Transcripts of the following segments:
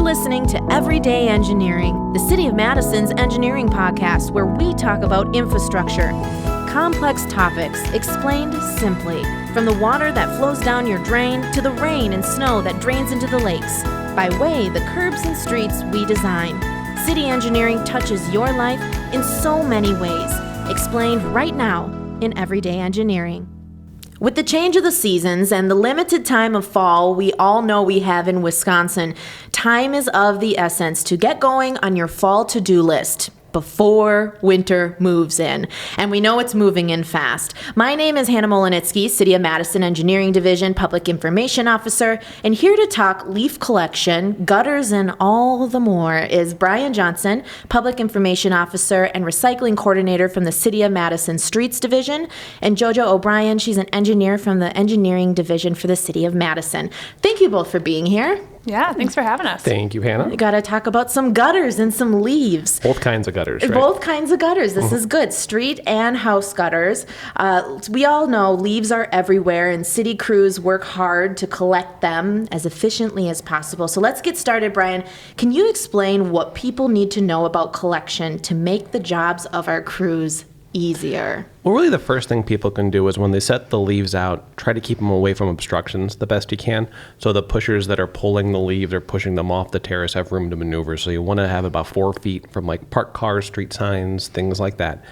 listening to Everyday Engineering, the City of Madison's engineering podcast where we talk about infrastructure. Complex topics explained simply, from the water that flows down your drain to the rain and snow that drains into the lakes, by way the curbs and streets we design. City engineering touches your life in so many ways, explained right now in Everyday Engineering. With the change of the seasons and the limited time of fall we all know we have in Wisconsin, time is of the essence to get going on your fall to-do list before winter moves in. And we know it's moving in fast. My name is Mohelnitzky, City of Madison Engineering Division Public Information Officer, and here to talk leaf collection, gutters, and all the more is Bryan Johnson, Public Information Officer and Recycling Coordinator from the City of Madison Streets Division, and Jojo O'Brien, she's an engineer from the Engineering Division for the City of Madison. Thank you both for being here. Yeah, thanks for having us. Thank you, Hannah. We got to talk about some gutters and some leaves. Both kinds of gutters, right? Both kinds of gutters. This is good. Street and house gutters. We all know leaves are everywhere, and city crews work hard to collect them as efficiently as possible. So let's get started, Bryan. Can you explain what people need to know about collection to make the jobs of our crews easier? Well, really the first thing people can do is when they set the leaves out, try to keep them away from obstructions the best you can. So the pushers that are pulling the leaves or pushing them off the terrace have room to maneuver. So you want to have about 4 feet from like parked cars, street signs, things like that.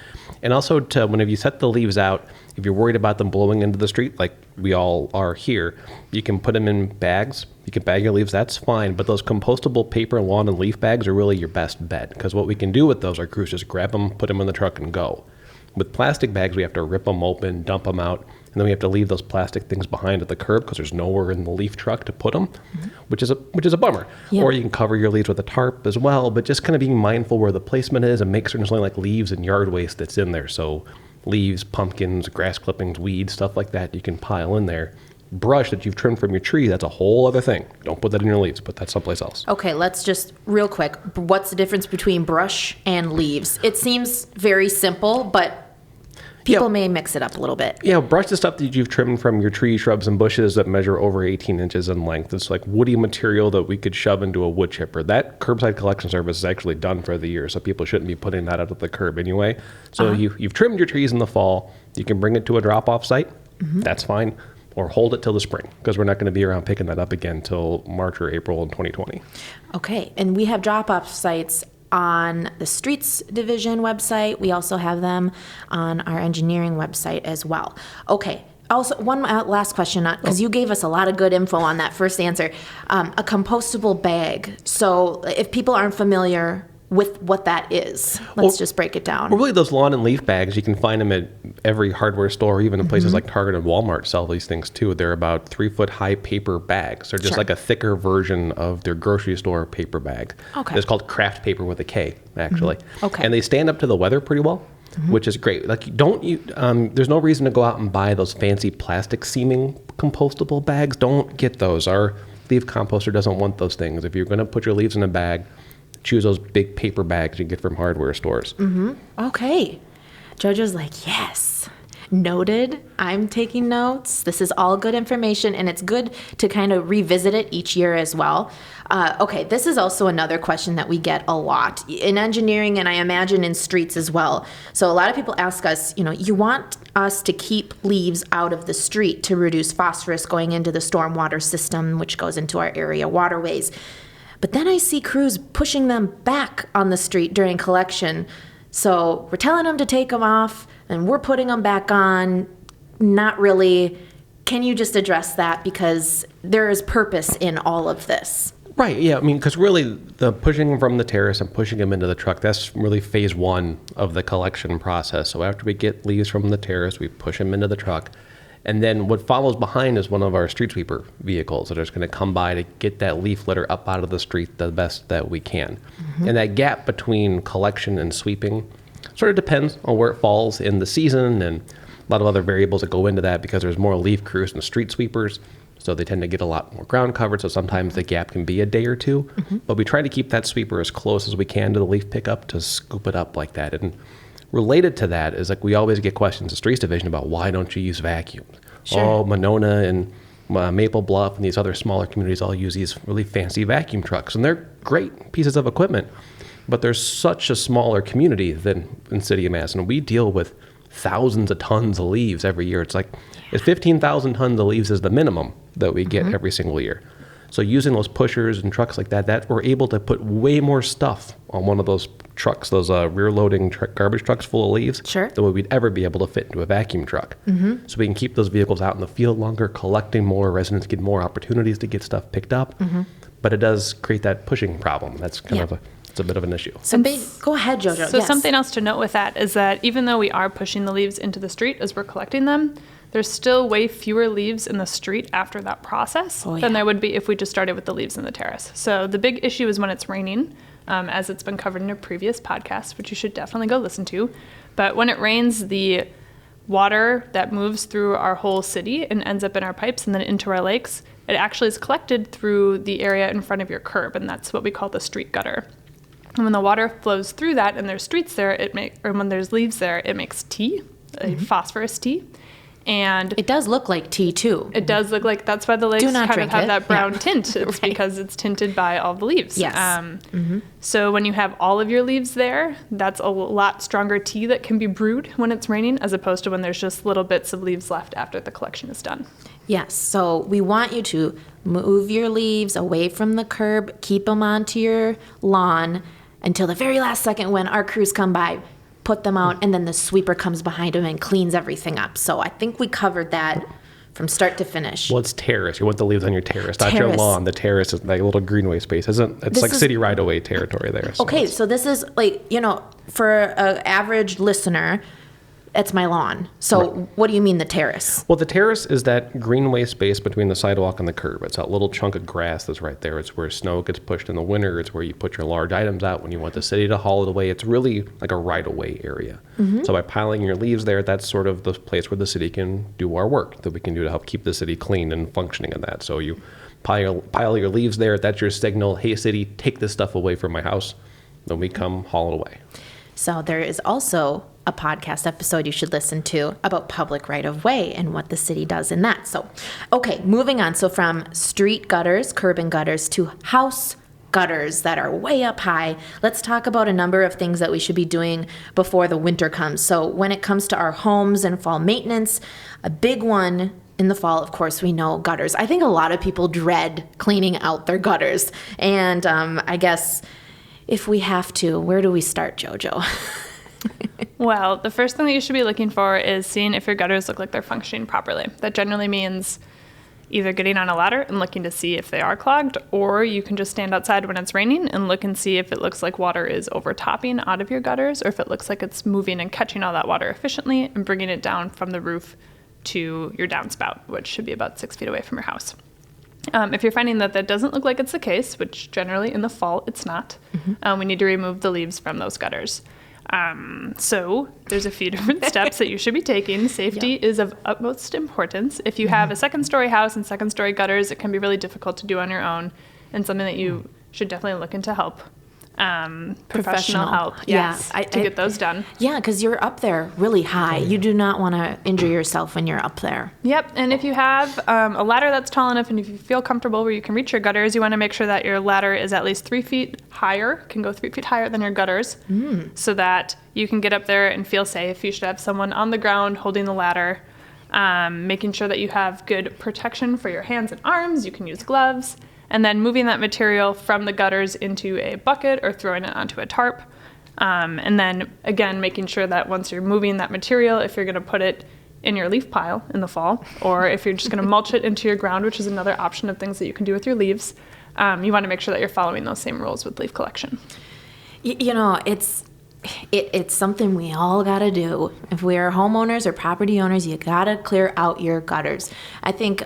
And also whenever you set the leaves out, if you're worried about them blowing into the street, like we all are here, you can put them in bags. You can bag your leaves, that's fine. But those compostable paper, lawn, and leaf bags are really your best bet. Because what we can do with those, our crews just grab them, put them in the truck, and go. With plastic bags, we have to rip them open, dump them out, and then we have to leave those plastic things behind at the curb because there's nowhere in the leaf truck to put them, which is a bummer. Yep. Or you can cover your leaves with a tarp as well, but just kind of being mindful where the placement is and make certain there's only like leaves and yard waste that's in there. So leaves, pumpkins, grass clippings, weeds, stuff like that you can pile in there. Brush that you've trimmed from your tree, that's a whole other thing. Don't put that in your leaves, put that someplace else. Okay, let's just real quick. What's the difference between brush and leaves? It seems very simple, but people may mix it up a little bit. Yeah, brush the stuff that you've trimmed from your trees, shrubs, and bushes that measure over 18 inches in length. It's like woody material that we could shove into a wood chipper. That curbside collection service is actually done for the year, so people shouldn't be putting that out at the curb anyway. So you've trimmed your trees in the fall. You can bring it to a drop-off site. That's fine. Or hold it till the spring, because we're not going to be around picking that up again till March or April in 2020. Okay, and we have drop-off sites on the Streets Division website. We also have them on our engineering website as well. Okay, also one last question, because you gave us a lot of good info on that first answer. A compostable bag. So if people aren't familiar with what that is, let's just break it down. Well, really those lawn and leaf bags, you can find them at every hardware store, even in places like Target and Walmart sell these things too. They're about 3-foot high paper bags. They're just like a thicker version of their grocery store paper bag. Okay. It's called craft paper with a K, actually. Okay. And they stand up to the weather pretty well, which is great. Like there's no reason to go out and buy those fancy plastic seeming compostable bags. Don't get those. Our leaf composter doesn't want those things. If you're going to put your leaves in a bag, choose those big paper bags you get from hardware stores. Okay. Jojo's like, yes. Noted. I'm taking notes. This is all good information, and it's good to kind of revisit it each year as well. Okay, this is also another question that we get a lot in engineering, and I imagine in streets as well. So a lot of people ask us, you want us to keep leaves out of the street to reduce phosphorus going into the stormwater system, which goes into our area waterways. But then I see crews pushing them back on the street during collection. So we're telling them to take them off, and we're putting them back on. Not really. Can you just address that? Because there is purpose in all of this. Right, yeah. I mean, because really the pushing them from the terrace and pushing them into the truck, that's really phase one of the collection process. So after we get leaves from the terrace, we push them into the truck. And then what follows behind is one of our street sweeper vehicles that are just going to come by to get that leaf litter up out of the street the best that we can. And that gap between collection and sweeping sort of depends on where it falls in the season and a lot of other variables that go into that because there's more leaf crews than street sweepers. So they tend to get a lot more ground covered. So sometimes the gap can be a day or two. But we try to keep that sweeper as close as we can to the leaf pickup to scoop it up like that. And related to that is like we always get questions in the Streets Division about why don't you use vacuums? Sure. Oh, Monona and Maple Bluff and these other smaller communities all use these really fancy vacuum trucks, and they're great pieces of equipment. But there's such a smaller community than in City of Madison. We deal with thousands of tons of leaves every year. It's like 15,000 tons of leaves is the minimum that we get every single year. So using those pushers and trucks like that we're able to put way more stuff on one of those trucks, those rear-loading garbage trucks full of leaves, than we'd ever be able to fit into a vacuum truck. So we can keep those vehicles out in the field longer, collecting more. Residents get more opportunities to get stuff picked up. But it does create that pushing problem. That's kind of it's a bit of an issue. So go ahead, Jojo. So something else to note with that is that even though we are pushing the leaves into the street as we're collecting them, there's still way fewer leaves in the street after that process than there would be if we just started with the leaves in the terrace. So the big issue is when it's raining, as it's been covered in a previous podcast, which you should definitely go listen to. But when it rains, the water that moves through our whole city and ends up in our pipes and then into our lakes, it actually is collected through the area in front of your curb, and that's what we call the street gutter. And when the water flows through that and there's streets there, or when there's leaves there, it makes tea, a phosphorus tea. And it does look like tea too. It does look like, that's why the lakes kind of have that brown tint. It's because it's tinted by all the leaves. Yes. So when you have all of your leaves there, that's a lot stronger tea that can be brewed when it's raining, as opposed to when there's just little bits of leaves left after the collection is done. Yes, so we want you to move your leaves away from the curb, keep them onto your lawn until the very last second when our crews come by, put them out, and then the sweeper comes behind them and cleans everything up. So I think we covered that from start to finish. Well, it's terrace. You want the leaves on your terrace, not your lawn. The terrace is like a little greenway space. It's like city right-of-way territory there. So okay, so this is like, for an average listener, it's my lawn. So what do you mean the terrace? Well, the terrace is that greenway space between the sidewalk and the curb. It's that little chunk of grass that's right there. It's where snow gets pushed in the winter. It's where you put your large items out when you want the city to haul it away. It's really like a right-of-way area. So by piling your leaves there, that's sort of the place where the city can do our work that we can do to help keep the city clean and functioning in that. So you pile your leaves there. That's your signal. Hey, city, take this stuff away from my house. Then we come haul it away. So there is also a podcast episode you should listen to about public right-of-way and what the city does in that. So, okay, moving on. So from street gutters, curb and gutters, to house gutters that are way up high, let's talk about a number of things that we should be doing before the winter comes. So when it comes to our homes and fall maintenance, a big one in the fall, of course, we know gutters. I think a lot of people dread cleaning out their gutters. And I guess if we have to, where do we start, Jojo? Well, the first thing that you should be looking for is seeing if your gutters look like they're functioning properly. That generally means either getting on a ladder and looking to see if they are clogged, or you can just stand outside when it's raining and look and see if it looks like water is overtopping out of your gutters, or if it looks like it's moving and catching all that water efficiently and bringing it down from the roof to your downspout, which should be about 6 feet away from your house. If you're finding that doesn't look like it's the case, which generally in the fall it's not, we need to remove the leaves from those gutters. So there's a few different steps that you should be taking. Safety is of utmost importance. If you have a second-story house and second-story gutters, it can be really difficult to do on your own, and something that you should definitely look into help. Professional help, yes, to get those done. Yeah, because you're up there really high. You do not want to injure yourself when you're up there. Yep, and if you have a ladder that's tall enough and if you feel comfortable where you can reach your gutters, you want to make sure that your ladder is at least 3 feet higher, can go 3 feet higher than your gutters, so that you can get up there and feel safe. You should have someone on the ground holding the ladder, making sure that you have good protection for your hands and arms. You can use gloves. And then moving that material from the gutters into a bucket or throwing it onto a tarp. And then, again, making sure that once you're moving that material, if you're going to put it in your leaf pile in the fall, or if you're just going to mulch it into your ground, which is another option of things that you can do with your leaves, you want to make sure that you're following those same rules with leaf collection. It's something we all got to do. If we are homeowners or property owners, you got to clear out your gutters. I think...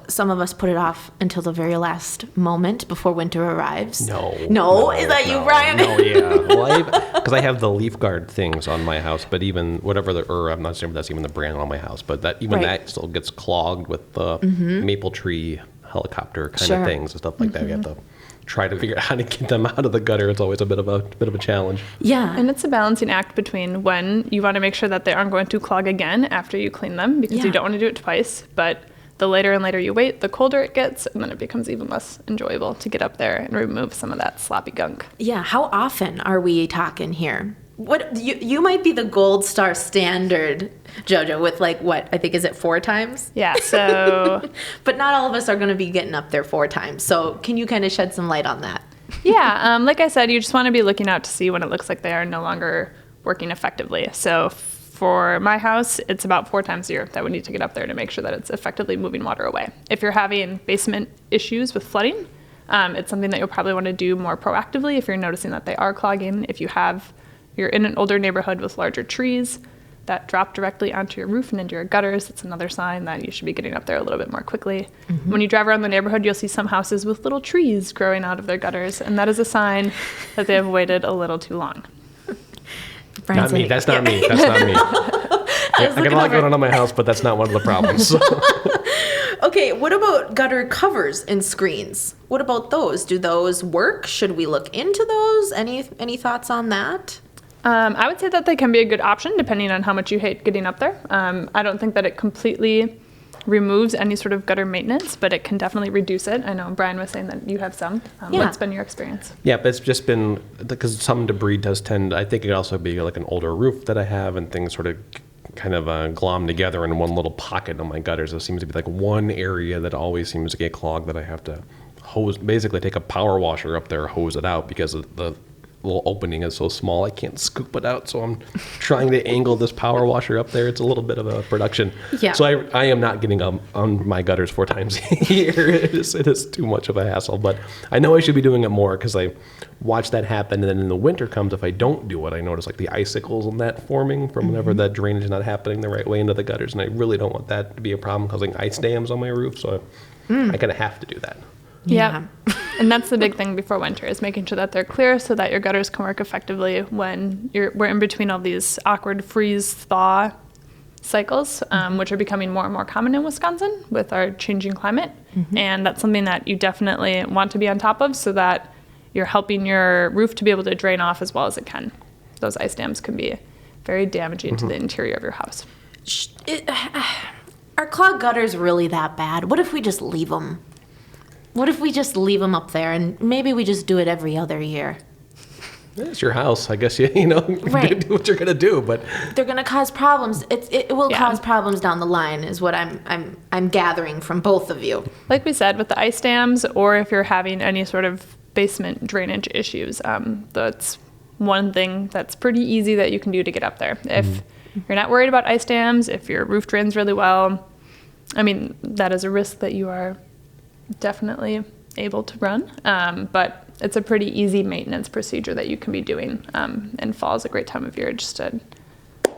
some of us put it off until the very last moment before winter arrives. No? Is that you, Bryan? No, yeah. Well, because I have the leaf guard things on my house, but even I'm not sure if that's even the brand on my house, but that still gets clogged with the maple tree helicopter kind of things and stuff like that. We have to try to figure out how to get them out of the gutter. It's always a bit of a challenge. Yeah. And it's a balancing act between when you want to make sure that they aren't going to clog again after you clean them, because you don't want to do it twice, but the later and later you wait, the colder it gets, and then it becomes even less enjoyable to get up there and remove some of that sloppy gunk. Yeah, how often are we talking here? What you might be the gold star standard, Jojo, with I think, is it 4 times? Yeah, so... But not all of us are going to be getting up there 4 times. So can you kind of shed some light on that? Yeah, like I said, you just want to be looking out to see when it looks like they are no longer working effectively. So for my house, it's about 4 times a year that we need to get up there to make sure that it's effectively moving water away. If you're having basement issues with flooding, it's something that you'll probably want to do more proactively if you're noticing that they are clogging. If you're in an older neighborhood with larger trees that drop directly onto your roof and into your gutters, it's another sign that you should be getting up there a little bit more quickly. Mm-hmm. When you drive around the neighborhood, you'll see some houses with little trees growing out of their gutters, and that is a sign that they have waited a little too long. Not me. That's not me. That's not me. I got a lot going on in my house, but that's not one of the problems. Okay, what about gutter covers and screens? What about those? Do those work? Should we look into those? Any thoughts on that? I would say that they can be a good option depending on how much you hate getting up there. I don't think that it completely removes any sort of gutter maintenance, but it can definitely reduce it. I know Bryan was saying that you have some. What's been your experience? Yeah, but it's just been, because some debris does tend, I think it could also be like an older roof that I have, and things sort of kind of glom together in one little pocket on my gutters. There seems to be like one area that always seems to get clogged that I have to basically take a power washer up there, hose it out, because of the little opening is so small I can't scoop it out, so I'm trying to angle this power washer up there. It's a little bit of a production. Yeah. So I am not getting on my gutters 4 times a year. It is too much of a hassle, but I know I should be doing it more because I watch that happen, and then in the winter comes, if I don't do it, I notice like the icicles and that forming from whenever that drainage is not happening the right way into the gutters, and I really don't want that to be a problem causing ice dams on my roof, so I kind of have to do that. Yeah. And that's the big thing before winter, is making sure that they're clear so that your gutters can work effectively when we're in between all these awkward freeze-thaw cycles, which are becoming more and more common in Wisconsin with our changing climate. Mm-hmm. And that's something that you definitely want to be on top of so that you're helping your roof to be able to drain off as well as it can. Those ice dams can be very damaging to the interior of your house. Are clogged gutters really that bad? What if we just leave them? What if we just leave them up there, and maybe we just do it every other year? It's your house, I guess. You know, right. Do what you're gonna do, but they're gonna cause problems. It will cause problems down the line, is what I'm gathering from both of you. Like we said, with the ice dams, or if you're having any sort of basement drainage issues, that's one thing that's pretty easy that you can do to get up there. If you're not worried about ice dams, if your roof drains really well, I mean, that is a risk that you are definitely able to run, but it's a pretty easy maintenance procedure that you can be doing, and fall is a great time of year just to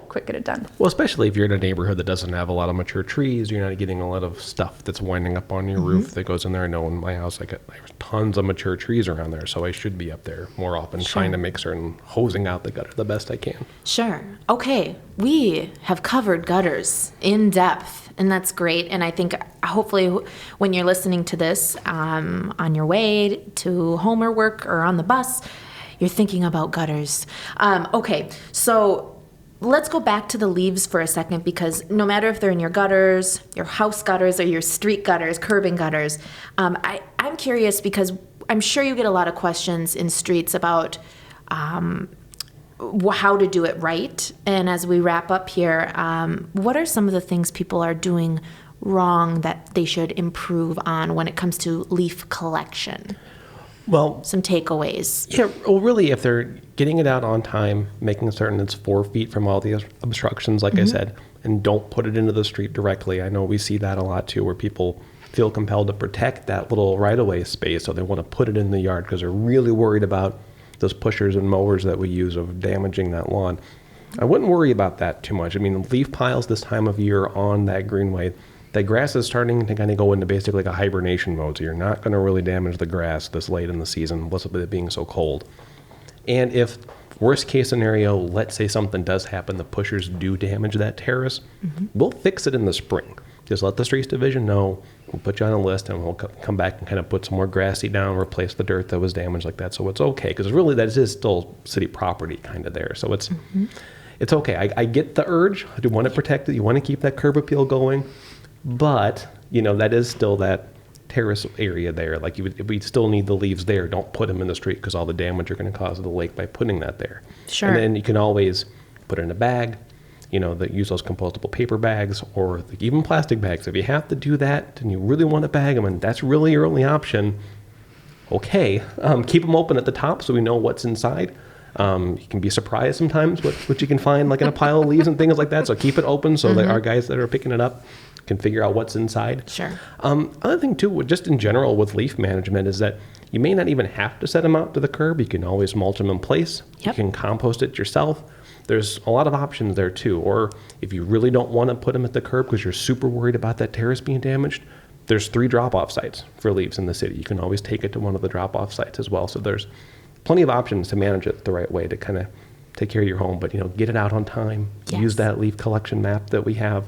quick get it done. Well, especially if you're in a neighborhood that doesn't have a lot of mature trees, you're not getting a lot of stuff that's winding up on your roof that goes in there. I know in my house there's tons of mature trees around there, so I should be up there more often trying to make certain hosing out the gutter the best I can. Sure. Okay, we have covered gutters in depth, and that's great. And I think hopefully when you're listening to this on your way to home or work or on the bus, you're thinking about gutters. Okay, so let's go back to the leaves for a second, because no matter if they're in your gutters, your house gutters, or your street gutters, curbing gutters, I'm curious because I'm sure you get a lot of questions in streets about how to do it right. And as we wrap up here, what are some of the things people are doing wrong that they should improve on when it comes to leaf collection? Well, some takeaways. Yeah, well, really, if they're getting it out on time, making certain it's 4 feet from all the obstructions, like I said, and don't put it into the street directly. I know we see that a lot too, where people feel compelled to protect that little right-of-way space, so they want to put it in the yard because they're really worried about those pushers and mowers that we use of damaging that lawn. I wouldn't worry about that too much. I mean, leaf piles this time of year on that greenway, the grass is starting to kind of go into basically like a hibernation mode, so you're not going to really damage the grass this late in the season, with it being so cold. And if, worst case scenario, let's say something does happen, the pushers do damage that terrace, we'll fix it in the spring. Just let the streets division know, we'll put you on a list, and we'll come back and kind of put some more grassy down, replace the dirt that was damaged like that, so it's okay, because really that is still city property kind of there, so it's okay. I get the urge. I do want to protect it. You want to keep that curb appeal going. But that is still that terrace area there. Like we still need the leaves there. Don't put them in the street because all the damage you're going to cause to the lake by putting that there. Sure. And then you can always put it in a bag, use those compostable paper bags or even plastic bags. If you have to do that and you really want to bag them and that's really your only option, okay. Keep them open at the top so we know what's inside. You can be surprised sometimes what you can find like in a pile of leaves and things like that. So keep it open so that our guys that are picking it up can figure out what's inside. Sure. Other thing too, just in general with leaf management is that you may not even have to set them out to the curb. You can always mulch them in place. Yep. You can compost it yourself. There's a lot of options there too. Or if you really don't want to put them at the curb because you're super worried about that terrace being damaged, there's 3 drop-off sites for leaves in the city. You can always take it to one of the drop-off sites as well. So there's plenty of options to manage it the right way to kind of take care of your home, but get it out on time. Yes. Use that leaf collection map that we have,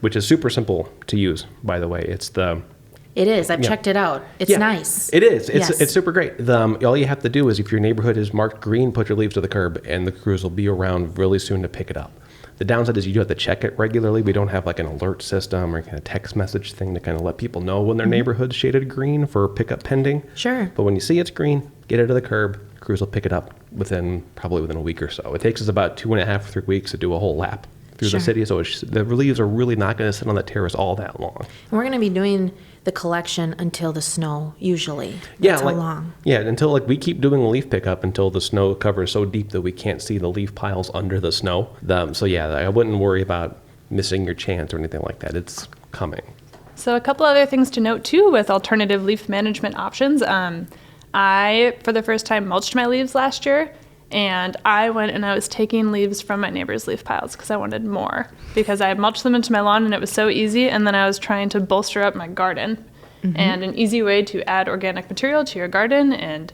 which is super simple to use, by the way. It is. I've checked it out. It's nice. It is. Yes. It's super great. All you have to do is if your neighborhood is marked green, put your leaves to the curb, and the crews will be around really soon to pick it up. The downside is you do have to check it regularly. We don't have like an alert system or kind of text message thing to kind of let people know when their neighborhood's shaded green for pickup pending. Sure. But when you see it's green, get it to the curb. Crews will pick it up probably within a week or so. It takes us about 2.5 to 3 weeks to do a whole lap through the city. So the leaves are really not going to sit on the terrace all that long. And we're going to be doing the collection until the snow, usually. That's how long. Yeah, until we keep doing the leaf pickup until the snow covers so deep that we can't see the leaf piles under the snow. I wouldn't worry about missing your chance or anything like that. It's coming. So a couple other things to note too with alternative leaf management options. I, for the first time, mulched my leaves last year, and I went and I was taking leaves from my neighbor's leaf piles because I wanted more, because I mulched them into my lawn and it was so easy, and then I was trying to bolster up my garden. And an easy way to add organic material to your garden and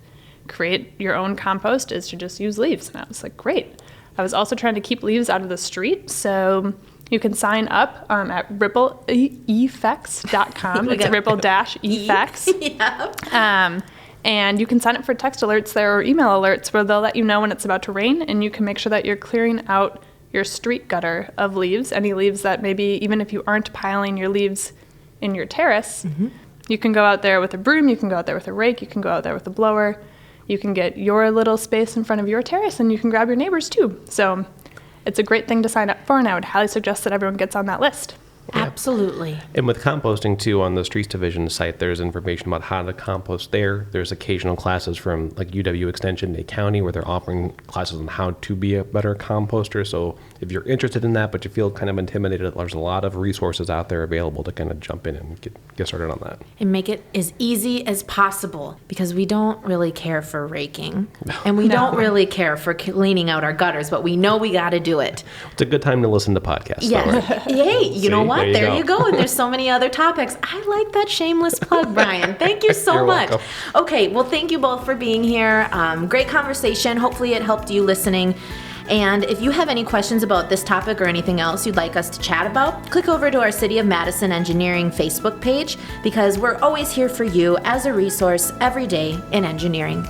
create your own compost is to just use leaves. And I was like, great. I was also trying to keep leaves out of the street, so you can sign up at rippleeffects.com. It's ripple-effects. Yeah. And you can sign up for text alerts there or email alerts where they'll let you know when it's about to rain, and you can make sure that you're clearing out your street gutter of leaves, any leaves that maybe, even if you aren't piling your leaves in your terrace, you can go out there with a broom, you can go out there with a rake, you can go out there with a blower, you can get your little space in front of your terrace, and you can grab your neighbors too. So it's a great thing to sign up for, and I would highly suggest that everyone gets on that list. Absolutely. And with composting too, on the Streets Division site, there's information about how to compost there. There's occasional classes from like UW Extension, Dade County, where they're offering classes on how to be a better composter. So if you're interested in that, but you feel kind of intimidated, there's a lot of resources out there available to kind of jump in and get started on that. And make it as easy as possible, because we don't really care for raking. And we don't really care for cleaning out our gutters, but we know we got to do it. It's a good time to listen to podcasts. Yes. Though, right? Hey, you know what? There you go. go. And there's so many other topics. I like that shameless plug, Bryan. Thank you so You're much. welcome. Okay, well, thank you both for being here. Great conversation. Hopefully it helped you listening. And if you have any questions about this topic or anything else you'd like us to chat about, click over to our City of Madison Engineering Facebook page, because we're always here for you as a resource every day in engineering.